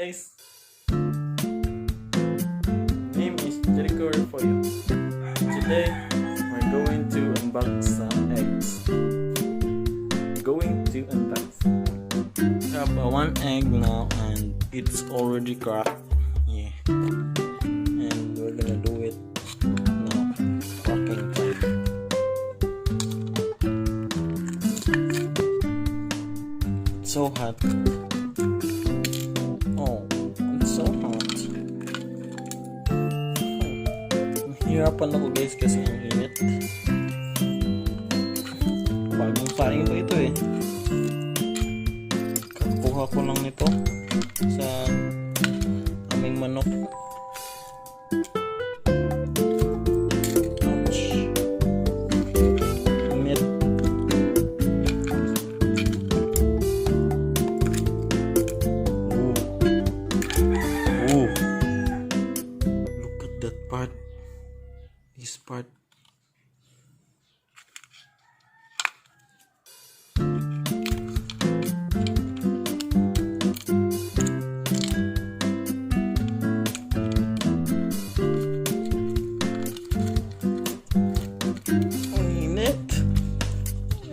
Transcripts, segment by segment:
Guys, name is Jericho for you. Today we're going to unbox some eggs. We have one egg now and it's already cracked. Yeah, and we're gonna do it now. Cracking time. It's so hot. Oh, it's so hot. Hirapan ako guys kasi ang init. Bagong paring ko ito eh. Kakuha ko lang nito sa aming manok. Ouch. Init. Ooh. Look at that part. This part. Ang init.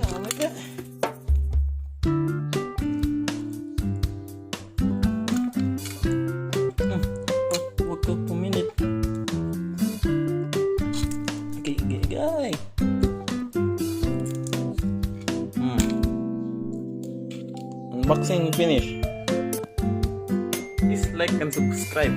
Oh my God. Wag ka puminit. Guy. Unboxing finish. Please like and subscribe.